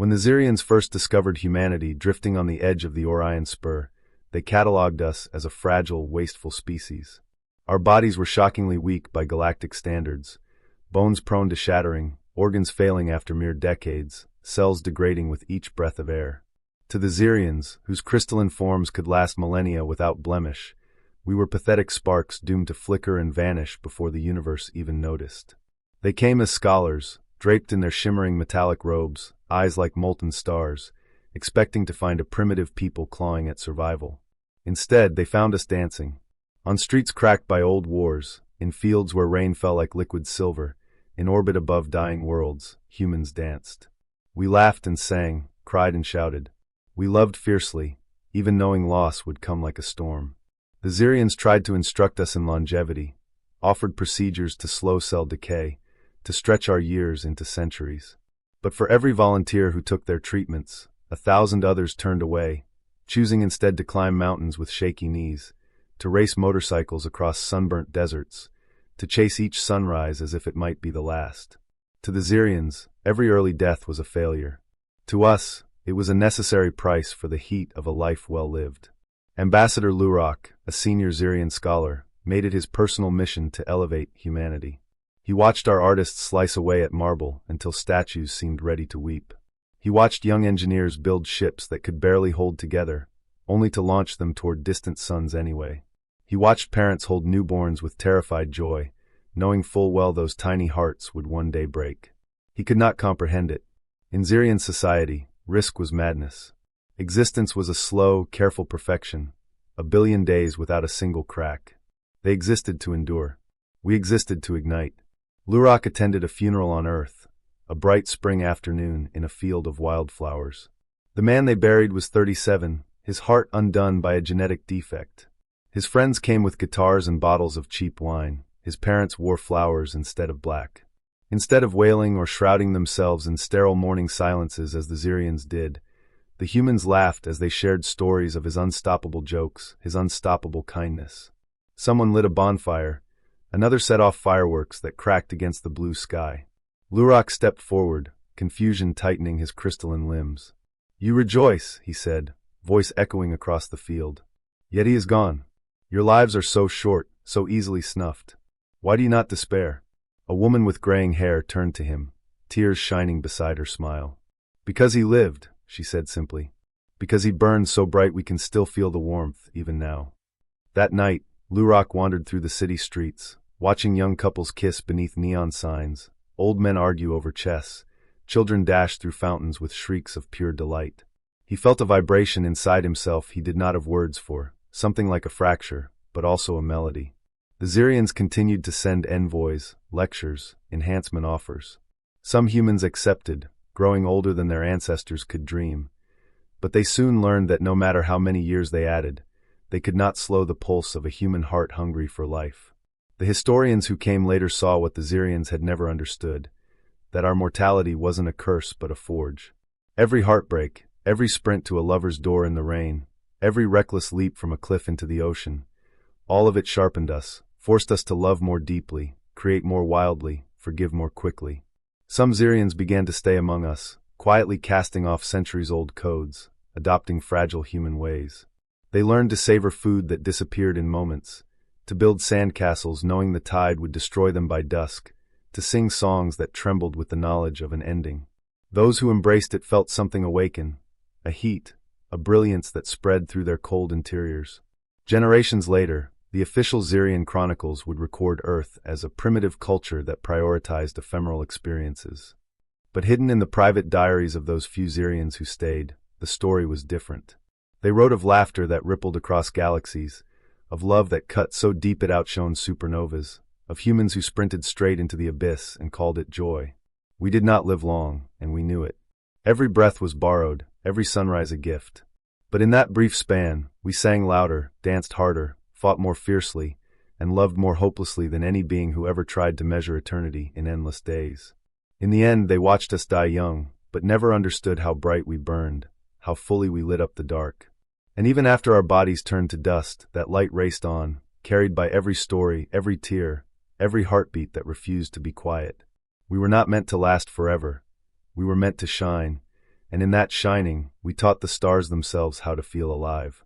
When the Xyrians first discovered humanity drifting on the edge of the Orion Spur, they catalogued us as a fragile, wasteful species. Our bodies were shockingly weak by galactic standards, bones prone to shattering, organs failing after mere decades, cells degrading with each breath of air. To the Xyrians, whose crystalline forms could last millennia without blemish, we were pathetic sparks doomed to flicker and vanish before the universe even noticed. They came as scholars, draped in their shimmering metallic robes, eyes like molten stars, expecting to find a primitive people clawing at survival. Instead, they found us dancing. On streets cracked by old wars, in fields where rain fell like liquid silver, in orbit above dying worlds, humans danced. We laughed and sang, cried and shouted. We loved fiercely, even knowing loss would come like a storm. The Xyrians tried to instruct us in longevity, offered procedures to slow cell decay, to stretch our years into centuries. But for every volunteer who took their treatments, 1,000 others turned away, choosing instead to climb mountains with shaky knees, to race motorcycles across sunburnt deserts, to chase each sunrise as if it might be the last. To the Xyrians, every early death was a failure. To us, it was a necessary price for the heat of a life well lived. Ambassador Lurok, a senior Xyrian scholar, made it his personal mission to elevate humanity. He watched our artists slice away at marble until statues seemed ready to weep. He watched young engineers build ships that could barely hold together, only to launch them toward distant suns anyway. He watched parents hold newborns with terrified joy, knowing full well those tiny hearts would one day break. He could not comprehend it. In Xyrian society, risk was madness. Existence was a slow, careful perfection, 1 billion days without a single crack. They existed to endure. We existed to ignite. Lurok attended a funeral on Earth, a bright spring afternoon in a field of wildflowers. The man they buried was 37, his heart undone by a genetic defect. His friends came with guitars and bottles of cheap wine. His parents wore flowers instead of black. Instead of wailing or shrouding themselves in sterile mourning silences as the Xyrians did, the humans laughed as they shared stories of his unstoppable jokes, his unstoppable kindness. Someone lit a bonfire, another set off fireworks that cracked against the blue sky. Lurok stepped forward, confusion tightening his crystalline limbs. "You rejoice," he said, voice echoing across the field. "Yet he is gone. Your lives are so short, so easily snuffed. Why do you not despair?" A woman with graying hair turned to him, tears shining beside her smile. "Because he lived," she said simply. "Because he burned so bright we can still feel the warmth, even now." That night, Lurok wandered through the city streets, watching young couples kiss beneath neon signs, old men argue over chess, children dash through fountains with shrieks of pure delight. He felt a vibration inside himself he did not have words for, something like a fracture, but also a melody. The Xyrians continued to send envoys, lectures, enhancement offers. Some humans accepted, growing older than their ancestors could dream. But they soon learned that no matter how many years they added, they could not slow the pulse of a human heart hungry for life. The historians who came later saw what the Xyrians had never understood, that our mortality wasn't a curse but a forge. Every heartbreak, every sprint to a lover's door in the rain, every reckless leap from a cliff into the ocean, all of it sharpened us, forced us to love more deeply, create more wildly, forgive more quickly. Some Xyrians began to stay among us, quietly casting off centuries-old codes, adopting fragile human ways. They learned to savor food that disappeared in moments, to build sandcastles knowing the tide would destroy them by dusk, to sing songs that trembled with the knowledge of an ending. Those who embraced it felt something awaken, a heat, a brilliance that spread through their cold interiors. Generations later, the official Xyrian chronicles would record Earth as a primitive culture that prioritized ephemeral experiences. But hidden in the private diaries of those few Xyrians who stayed, the story was different. They wrote of laughter that rippled across galaxies, of love that cut so deep it outshone supernovas, of humans who sprinted straight into the abyss and called it joy. We did not live long, and we knew it. Every breath was borrowed, every sunrise a gift. But in that brief span, we sang louder, danced harder, fought more fiercely, and loved more hopelessly than any being who ever tried to measure eternity in endless days. In the end, they watched us die young, but never understood how bright we burned, how fully we lit up the dark. And even after our bodies turned to dust, that light raced on, carried by every story, every tear, every heartbeat that refused to be quiet. We were not meant to last forever. We were meant to shine, and in that shining, we taught the stars themselves how to feel alive.